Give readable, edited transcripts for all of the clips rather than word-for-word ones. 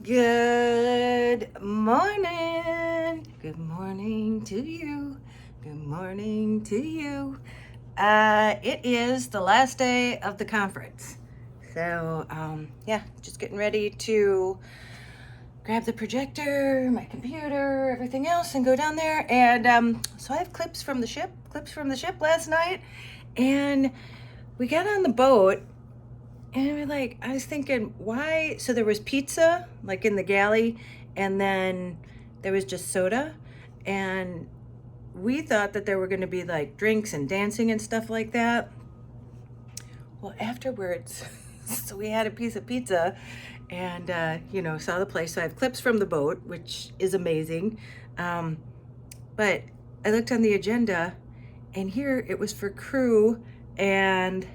Good morning. Good morning to you. Good morning to you. It is the last day of the conference. So, yeah, just getting ready to grab the projector, my computer, everything else, and go down there. And so I have clips from the ship last night. And we got on the boat. And we're like, I was thinking, why? So there was pizza, like in the galley, and then there was just soda. And we thought that there were going to be like drinks and dancing and stuff like that. Well, afterwards, so we had a piece of pizza and, saw the place. So I have clips from the boat, which is amazing. But I looked on the agenda, and here it was for crew and,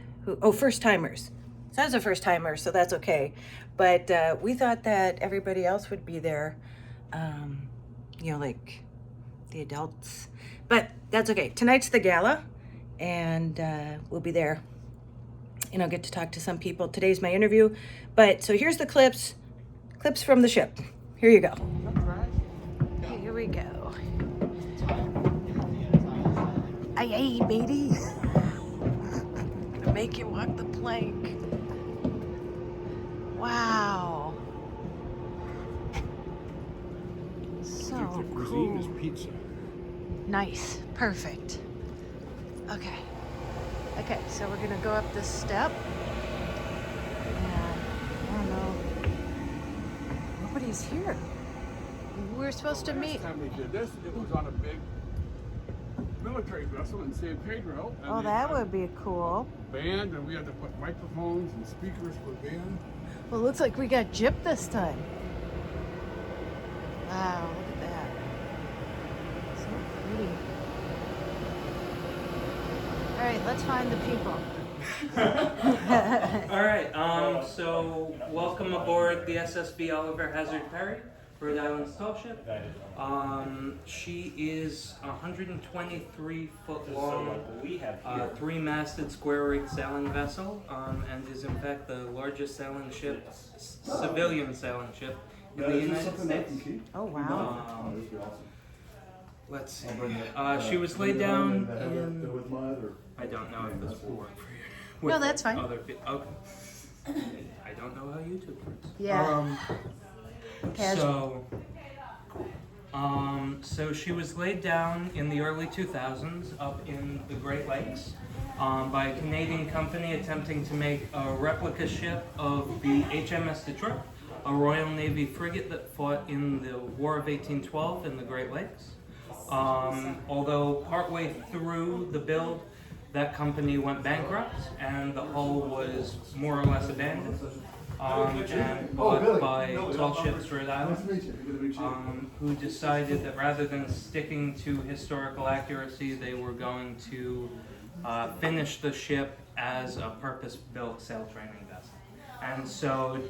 first timers. So I was a first timer, so that's okay. But we thought that everybody else would be there, like the adults. But that's okay. Tonight's the gala, and we'll be there. And I'll get to talk to some people. Today's my interview. But so here's the clips from the ship. Here you go. Here we go. Aye, matey. Gonna make you walk the plank. Wow. So cool. Is pizza. Nice. Perfect. Okay, so we're gonna go up this step. And I don't know. Nobody's here. We're supposed to meet. Last time we did this, it was on a big military vessel in San Pedro. And Oh, that would be cool. Band, and we had to put microphones and speakers for band. Well, it looks like we got gypped this time. Wow, look at that. So pretty. All right, let's find the people. All right, so welcome aboard the SSV Oliver Hazard Perry, Rhode Island's Tallship. She is 123 foot long, three-masted square-rigged sailing vessel, and is in fact the largest sailing ship, civilian sailing ship in the United States. Oh, wow. Let's see. She was laid down in... I don't know if this will work for you. No, that's fine. Other people. Okay. I don't know how YouTube works. Yeah. So she was laid down in the early 2000s up in the Great Lakes by a Canadian company attempting to make a replica ship of the HMS Tischler, a Royal Navy frigate that fought in the War of 1812 in the Great Lakes. Although partway through the build, that company went bankrupt and the hull was more or less abandoned. And bought by Tallships, Rhode Island, who decided that rather than sticking to historical accuracy, they were going to finish the ship as a purpose-built sail training vessel. And so,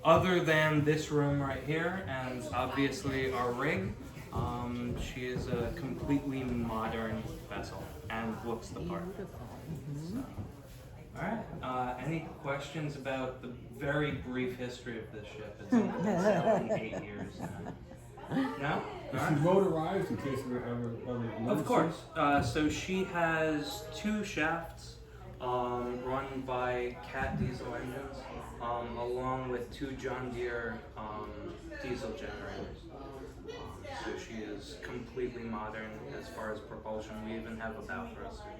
other than this room right here, and obviously our rig, she is a completely modern vessel and looks the part. So. All right. Any questions about the very brief history of this ship? It's only been sailing 8 years now. No? Is she motorized in case there ever Of course. So she has 2 shafts run by Cat diesel engines, along with 2 John Deere diesel generators. So she is completely modern as far as propulsion. We even have a bow thruster.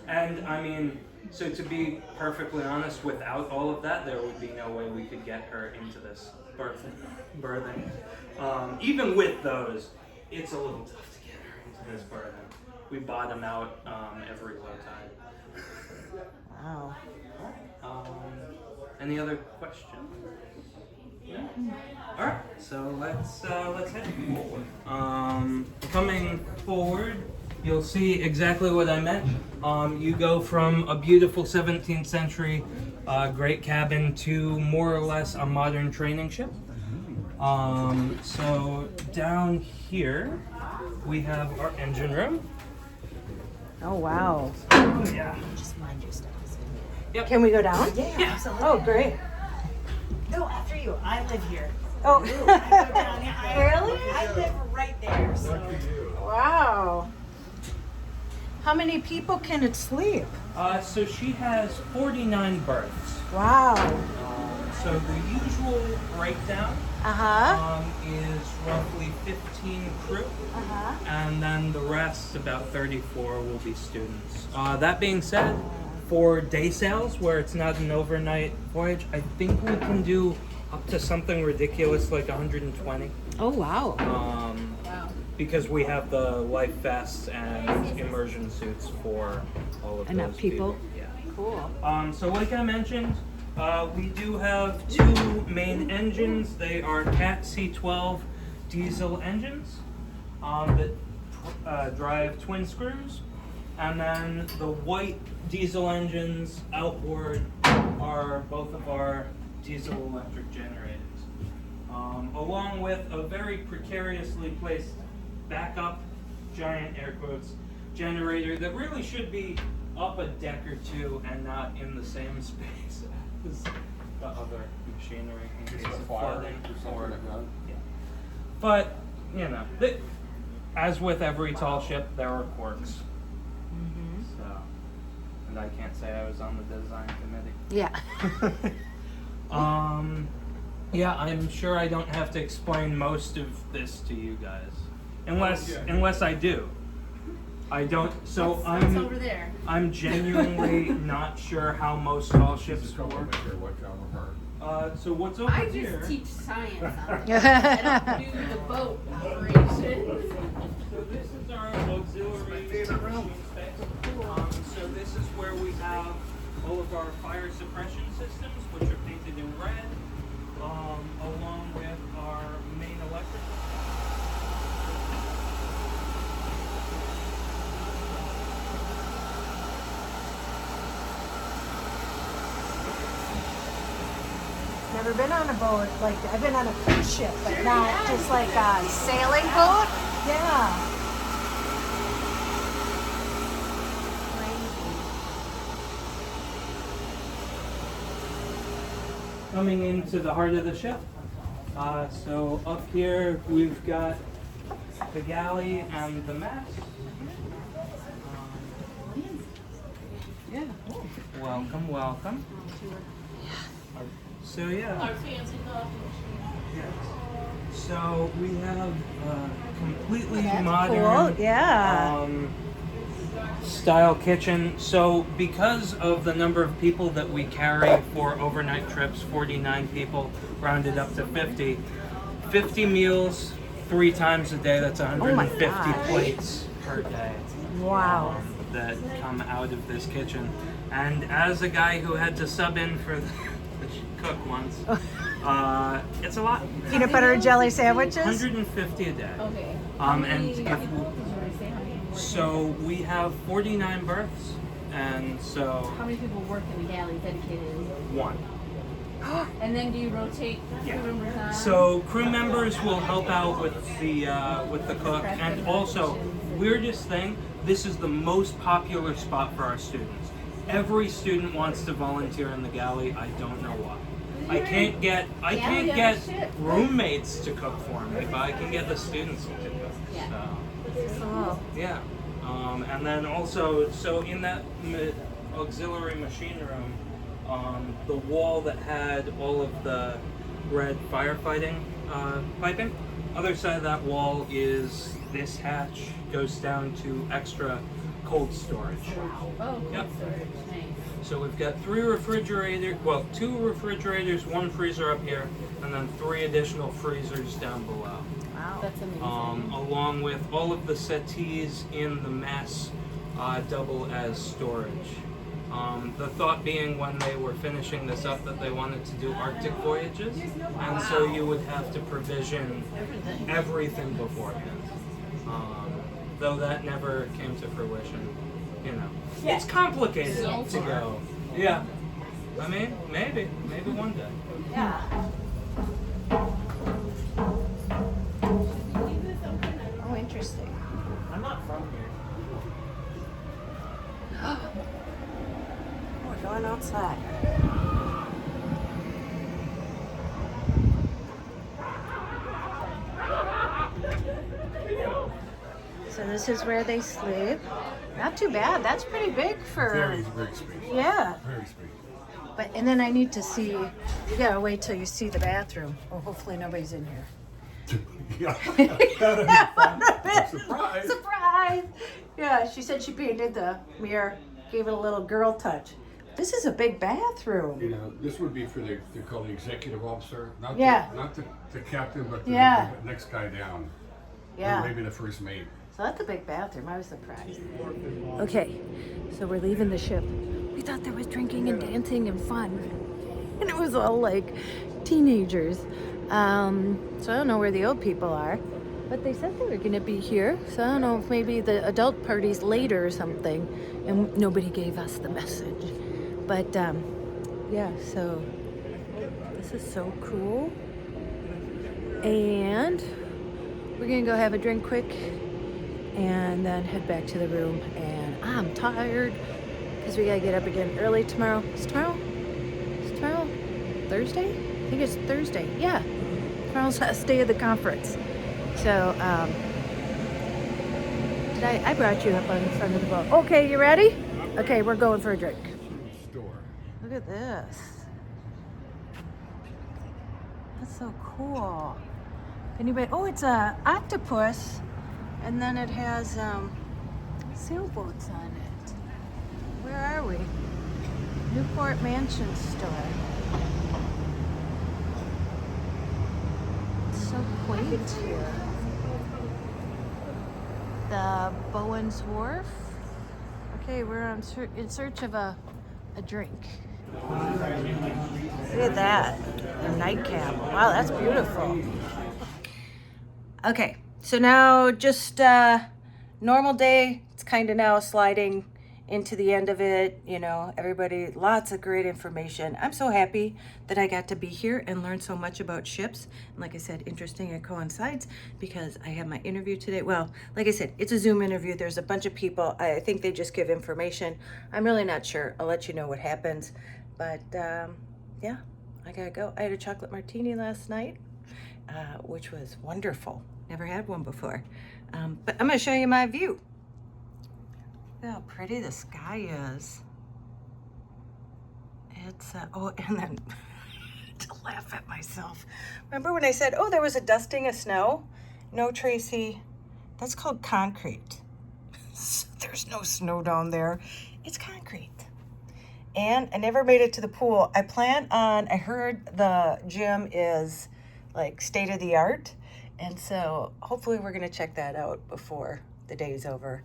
And I mean, so to be perfectly honest, without all of that, there would be no way we could get her into this berthing. Even with those, it's a little tough to get her into this berthing. We bottom out every low tide. Wow. Any other questions? Yeah. All right, so let's head forward. Coming forward, you'll see exactly what I meant. You go from a beautiful 17th century great cabin to more or less a modern training ship. So down here we have our engine room. Oh, wow. Yeah. Just mind your stuff. Yep. Can we go down? Yeah, absolutely. Oh, great. No, after you. I live here. Oh, I go down. Yeah, really? I live right there. So. Wow. How many people can it sleep? So she has 49 berths. Wow. So the usual breakdown Uh-huh. is roughly 15 crew, Uh-huh. and then the rest, about 34, will be students. That being said, for day sails where it's not an overnight voyage, I think we can do up to something ridiculous like 120. Oh, wow. Because we have the life vests and immersion suits for all of Enough those people? Yeah. Cool. So like I mentioned, we do have two main engines. They are Cat C12 diesel engines that drive twin screws. And then the white diesel engines outboard are both of our diesel electric generators. Along with a very precariously placed backup, giant air quotes, generator that really should be up a deck or two and not in the same space as the other machinery in case of flooding or yeah. But you know, as with every tall ship, there are quirks. So, and I can't say I was on the design committee. Yeah. Yeah, I'm sure I don't have to explain most of this to you guys, unless I do. I don't. So It's over there. I'm genuinely not sure how most tall ships work. So what's over I here? just teach science. I don't do the boat operation. So this is our auxiliary machine space. So this is where we have all of our fire suppression systems, which are painted in red, along with our main electrical. Never been on a boat like I've been on a cruise ship, but not just like a sailing boat. Yeah. Coming into the heart of the ship. So up here we've got the galley and the mast. Yeah. Welcome, welcome. So yeah. Our fancy coffee machine. So we have completely That's modern cool. Yeah. style kitchen. So because of the number of people that we carry for overnight trips, 49 people rounded up to 50, 50 meals 3 times a day, that's 150 gosh. plates per day. Wow. That come out of this kitchen. And as a guy who had to sub in for the cook once, it's a lot. Peanut butter and jelly sandwiches. 150 a day. Okay. And so we have 49 berths, and so How many people work in the galley dedicated? 1. And then do you rotate crew members on? So crew members will help out with the cook, and also weirdest thing, this is the most popular spot for our students. Every student wants to volunteer in the galley. I don't know why. I can't get roommates to cook for me, but I can get the students to cook. So Oh. yeah, and then also, so in that auxiliary machine room, the wall that had all of the red firefighting piping, other side of that wall is this hatch, goes down to extra cold storage. Oh, cold Yep. storage. Nice. So we've got 2 refrigerators, 1 freezer up here, and then 3 additional freezers down below. Wow. That's amazing. Along with all of the settees in the mess double as storage. The thought being when they were finishing this up that they wanted to do Arctic voyages, and so you would have to provision everything beforehand. Though that never came to fruition, you know. It's complicated to go. Yeah. I mean, maybe one day. Yeah. Oh, interesting. I'm not from here. Oh, it Going outside. So this is where they sleep. Not too bad. That's pretty big for. Very spacious. Yeah. Very spacious. But and then I need to see. You gotta wait till you see the bathroom. Oh, hopefully nobody's in here. Yeah. That'd be fun. Surprise. Surprise! Yeah, she said she painted the mirror, gave it a little girl touch. This is a big bathroom. You know, this would be for the, they're called the executive officer, not Yeah. the captain, but the, Yeah. the next guy down. Yeah. Or maybe the first mate. So that's a big bathroom. I was surprised. Okay, so we're leaving the ship. We thought there was drinking and dancing and fun. And it was all like teenagers. So I don't know where the old people are. But they said they were going to be here. So I don't know if maybe the adult party's later or something. And nobody gave us the message. But yeah, so this is so cool. And we're going to go have a drink quick. And then head back to the room. And I'm tired because we gotta get up again early tomorrow. Is tomorrow Thursday? I think it's Thursday. Yeah, tomorrow's the last day of the conference. So I brought you up on the front of the boat. Okay, you ready? Okay, we're going for a drink. Store. Look at this. That's so cool. If anybody, oh, it's a octopus. And then it has sailboats on it. Where are we? Newport Mansion Store. It's so quaint here. The Bowen's Wharf. Okay, we're in search of a drink. Look at that. A nightcap. Wow, that's beautiful. Okay. So now just normal day, it's kind of now sliding into the end of it, you know, everybody, lots of great information. I'm so happy that I got to be here and learn so much about ships. And like I said, interesting, it coincides because I have my interview today. Well, like I said, it's a Zoom interview. There's a bunch of people. I think they just give information. I'm really not sure. I'll let you know what happens. But yeah, I gotta go. I had a chocolate martini last night, which was wonderful. Never had one before. But I'm gonna show you my view. Look how pretty the sky is. It's, oh, and then to laugh at myself. Remember when I said, oh, there was a dusting of snow? No, Tracy, that's called concrete. There's no snow down there. It's concrete. And I never made it to the pool. I heard the gym is like state of the art. And so hopefully we're going to check that out before the day's over.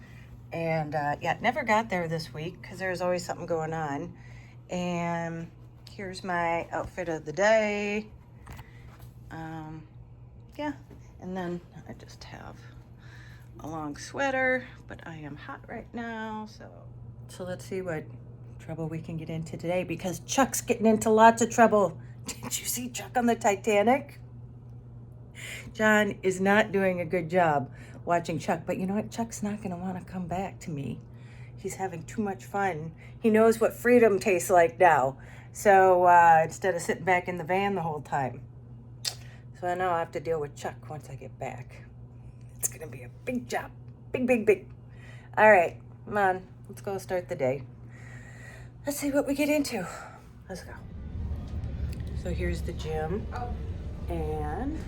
And yeah, never got there this week because there's always something going on. And here's my outfit of the day. Yeah, and then I just have a long sweater, but I am hot right now. So let's see what trouble we can get into today because Chuck's getting into lots of trouble. Did you see Chuck on the Titanic? John is not doing a good job watching Chuck, but you know what? Chuck's not going to want to come back to me. He's having too much fun. He knows what freedom tastes like now. So instead of sitting back in the van the whole time. So I know I'll have to deal with Chuck once I get back. It's going to be a big job. Big. All right, come on. Let's go start the day. Let's see what we get into. Let's go. So here's the gym. And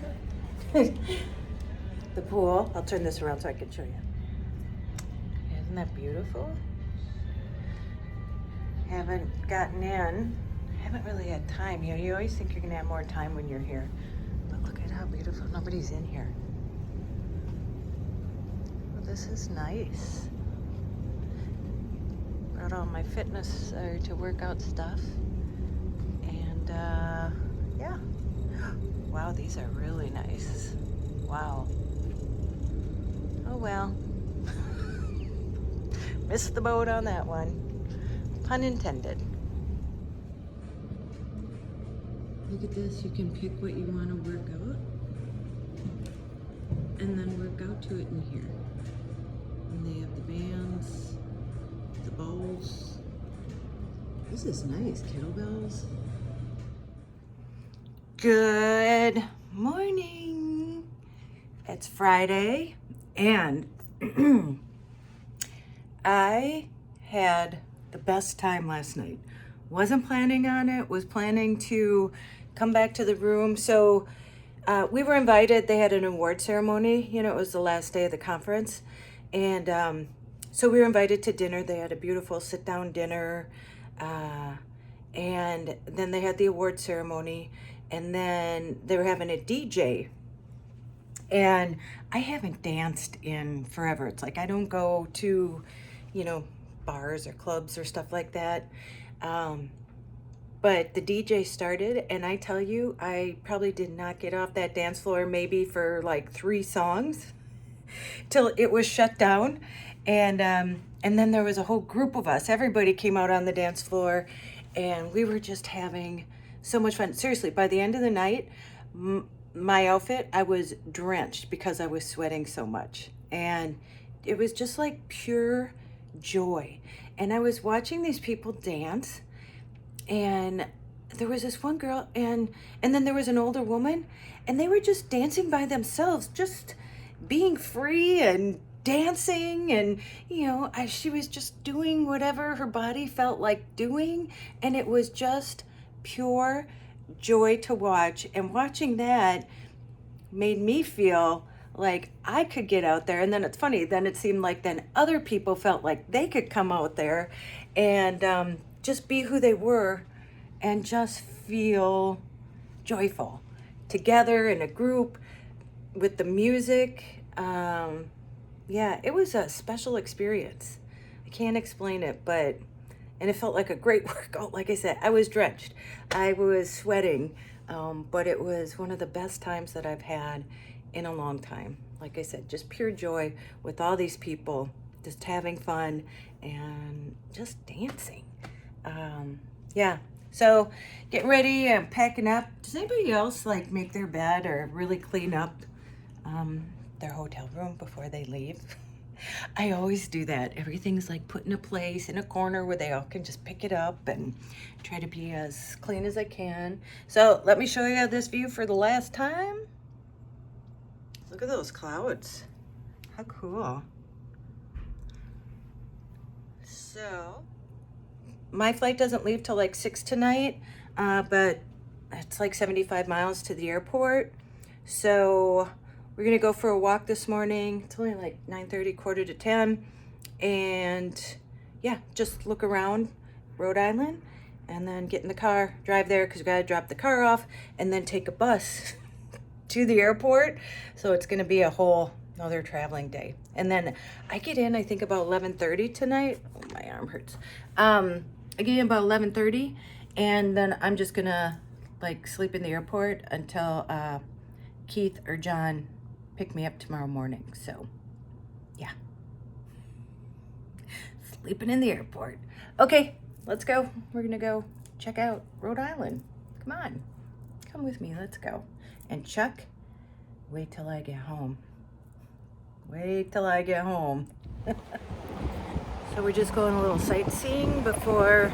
the pool. I'll turn this around so I can show you. Isn't that beautiful? Haven't gotten in. Haven't really had time. You know, you always think you're gonna have more time when you're here. But look at how beautiful. Nobody's in here. Well, this is nice. Brought all my fitness to workout stuff. And yeah. Wow, these are really nice. Wow. Oh well. Missed the boat on that one. Pun intended. Look at this. You can pick what you want to work out. And then work out to it in here. And they have the bands, the balls. This is nice, kettlebells. Good morning. It's Friday and I had the best time last night. Wasn't planning on it, was planning to come back to the room. So we were invited. They had an award ceremony. You know, it was the last day of the conference. And so we were invited to dinner. They had a beautiful sit-down dinner. And then they had the award ceremony. And then they were having a DJ. And I haven't danced in forever. It's like I don't go to, you know, bars or clubs or stuff like that. But the DJ started, and I tell you, I probably did not get off that dance floor maybe for like 3 songs till it was shut down. And then there was a whole group of us. Everybody came out on the dance floor, and we were just having so much fun. Seriously, by the end of the night, my outfit, I was drenched because I was sweating so much. And it was just like pure joy. And I was watching these people dance, and there was this one girl, and then there was an older woman, and they were just dancing by themselves, just being free and dancing. And you know, she was just doing whatever her body felt like doing, and it was just pure joy to watch. And watching that made me feel like I could get out there. And then it's funny, then it seemed like then other people felt like they could come out there and just be who they were and just feel joyful together in a group with the music. Yeah, it was a special experience. I can't explain it, and it felt like a great workout. Like I said, I was drenched. I was sweating, but it was one of the best times that I've had in a long time. Like I said, just pure joy with all these people, just having fun and just dancing. Yeah, so getting ready and packing up. Does anybody else like make their bed or really clean up their hotel room before they leave? I always do that. Everything's like put in a place in a corner where they all can just pick it up and try to be as clean as I can. So let me show you this view for the last time. Look at those clouds. How cool. So my flight doesn't leave till like 6 tonight, but it's like 75 miles to the airport. So we're gonna go for a walk this morning. It's only like 9:30, quarter to 10. And yeah, just look around Rhode Island and then get in the car, drive there because we gotta drop the car off and then take a bus to the airport. So it's gonna be a whole another traveling day. And then I get in, I think about 11:30 tonight. Oh, my arm hurts. I get in about 11:30 and then I'm just gonna like sleep in the airport until Keith or John pick me up tomorrow morning. So yeah, sleeping in the airport. Okay, let's go. We're gonna go check out Rhode Island. Come on, come with me, let's go. And Chuck, wait till I get home. Wait till I get home. So we're just going a little sightseeing before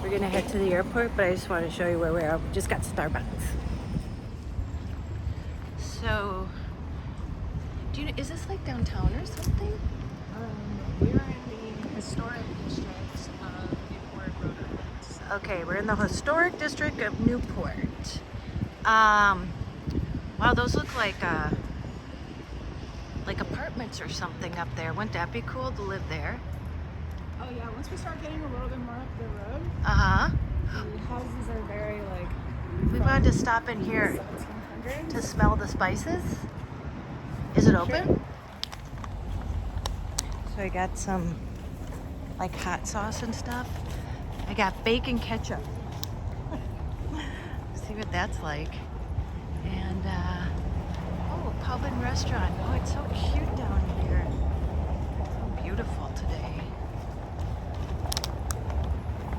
we're gonna head to the airport, but I just want to show you where we are. We just got Starbucks. So, do you know, is this like downtown or something? We're in the historic district of Newport, Rhode Island. So Okay, we're in the historic district of Newport. Wow, those look like apartments or something up there. Wouldn't that be cool to live there? oh yeah, once we start getting a little bit more up the road, Uh-huh. the houses are very like We wanted to stop in here 1700s. to smell the spices. Is it open? So I got some like hot sauce and stuff. I got bacon ketchup. See what that's like. And oh, pub and restaurant. Oh, it's so cute down here. So beautiful today.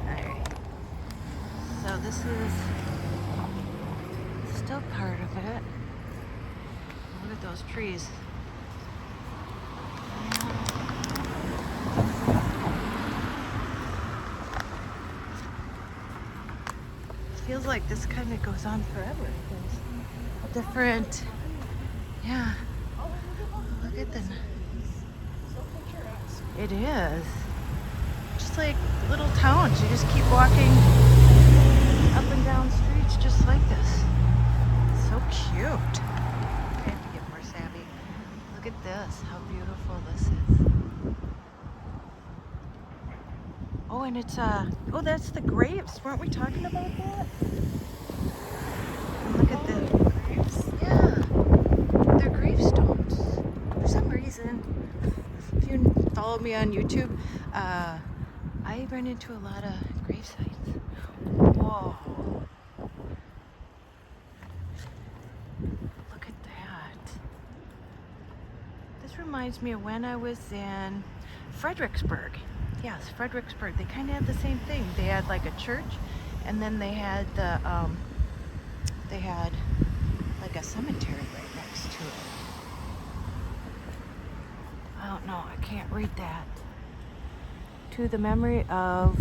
Alright. So this is still part of it. Look at those trees. feels like this kind of goes on forever. There's different, yeah. Look at the. It is. Just like little towns. You just keep walking up and down streets just like this. So cute. I have to get more savvy. Look at this. How beautiful this is. Oh, and it's oh, that's the graves. Weren't we talking about that? And look at the graves. Yeah, they're gravestones. For some reason, if you follow me on YouTube, I run into a lot of grave sites. Whoa. Look at that. This reminds me of when I was in Fredericksburg. Yes, Fredericksburg. They kind of had the same thing. They had like a church, and then they had the they had like a cemetery right next to it. I don't know. I can't read that. To the memory of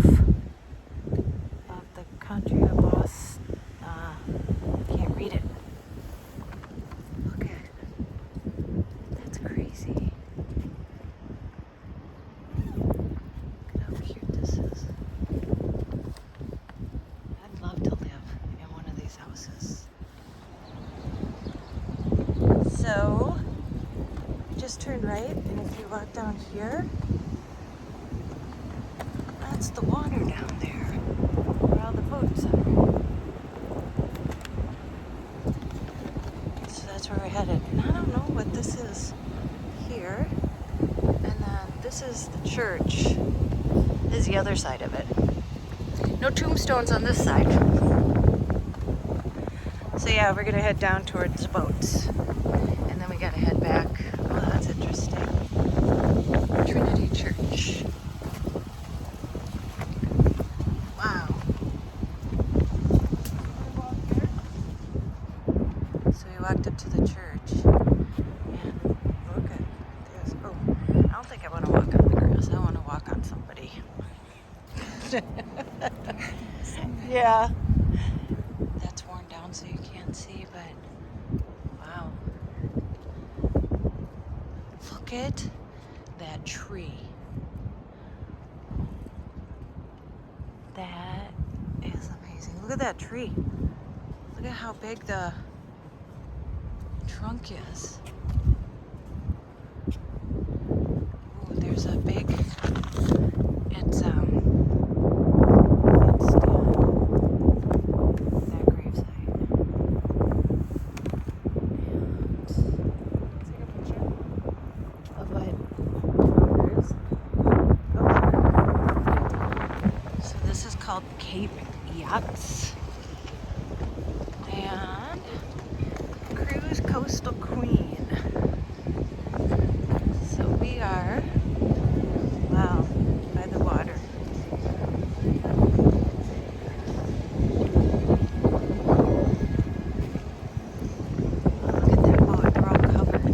the country of us. Can't read it. Look at it. That's crazy. Look how cute this is. I'd love to live in one of these houses. So, you just turn right, and if you walk down here, that's the water down there, where all the boats are. So that's where we're headed. And I don't know what this is here. And then this is the church. This is the other side of it. No tombstones on this side. So yeah, we're gonna head down towards the boats. And then we gotta head back. Oh, that's interesting. Trinity Church. Wow. So we walked up to the church, and look at this. Oh, I don't think I want to walk on the grass. I want to walk on somebody. Yeah. That's worn down so you can't see, but wow. Look at that tree. That is amazing. Look at that tree. Look at how big the trunk is. Ooh, there's a big, it's that gravesite. Take a picture. Of what? Graves. Oh, so this is called Cape Yachts. And Cruise Coastal Queen. So we are, wow, by the water. Oh, look at that boat, they're all covered.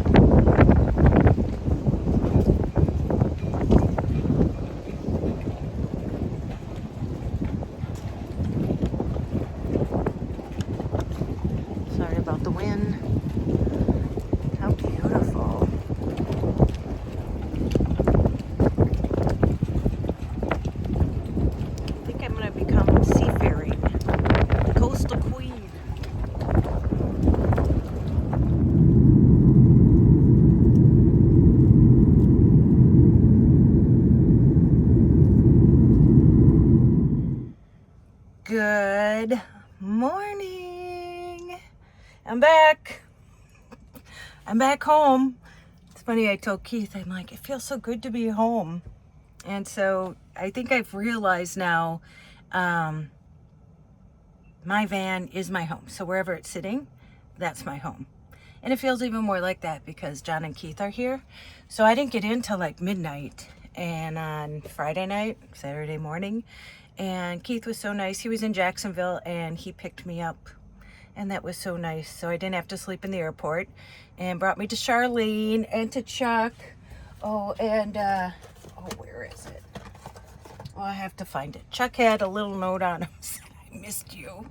Sorry about the wind. How beautiful. I think I'm going to become seafaring. Coastal Queen. Good morning. I'm back. I'm back home. It's funny, I told Keith, I'm like, it feels so good to be home. And so I think I've realized now my van is my home. So wherever it's sitting, that's my home. And it feels even more like that because John and Keith are here. So I didn't get in till like midnight and on Friday night, Saturday morning. And Keith was so nice. He was in Jacksonville and he picked me up. And that was so nice. So I didn't have to sleep in the airport. And brought me to Charlene and to Chuck. Oh, and, oh, where is it? Oh, I have to find it. Chuck had a little note on him. I missed you.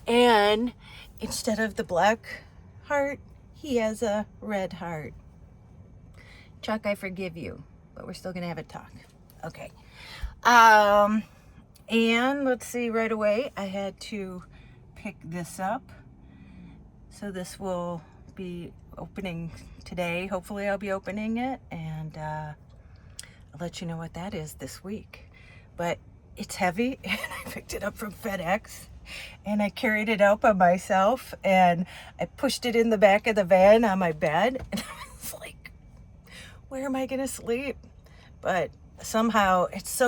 And instead of the black heart, he has a red heart. Chuck, I forgive you, but we're still gonna have a talk. Okay. And let's see, right away, I had to pick this up. So this will be opening today. Hopefully I'll be opening it, and I'll let you know what that is this week. But it's heavy, and I picked it up from FedEx, and I carried it out by myself, and I pushed it in the back of the van on my bed, and I was like, where am I gonna sleep? But somehow it's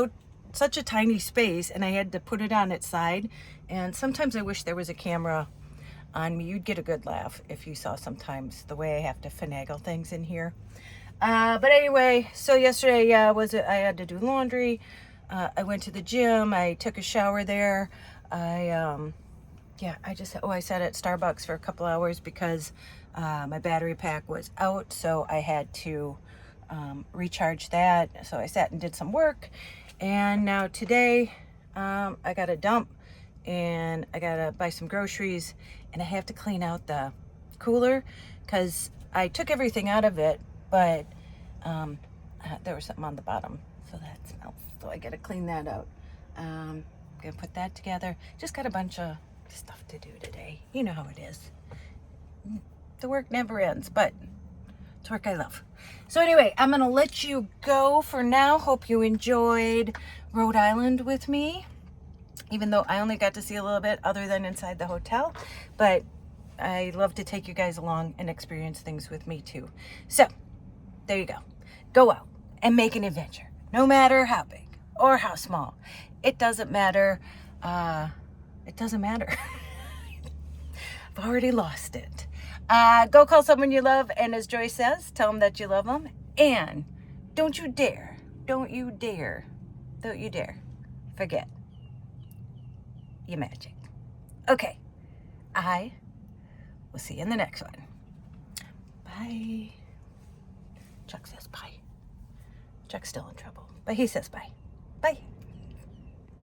such a tiny space, and I had to put it on its side. And sometimes I wish there was a camera on me. You'd get a good laugh if you saw sometimes the way I have to finagle things in here. But anyway, so yesterday I had to do laundry. I went to the gym. I took a shower there. I sat at Starbucks for a couple hours because my battery pack was out, so I had to recharge that. So I sat and did some work, and now today I got to dump, and I gotta buy some groceries, and I have to clean out the cooler because I took everything out of it, but there was something on the bottom, so that smells. So I gotta clean that out. Gonna put that together. Just got a bunch of stuff to do today. You know how it is. The work never ends, but it's work I love. So anyway, I'm gonna let you go for now. Hope you enjoyed Rhode Island with me, even though I only got to see a little bit other than inside the hotel. But I love to take you guys along and experience things with me too. So there you go. Go out and make an adventure, no matter how big or how small. It doesn't matter. It doesn't matter. I've already lost it. Go call someone you love, and as Joy says, tell them that you love them. And don't you dare forget your magic. Okay, I will see you in the next one. Bye. Chuck says bye. Chuck's still in trouble, but he says bye. Bye.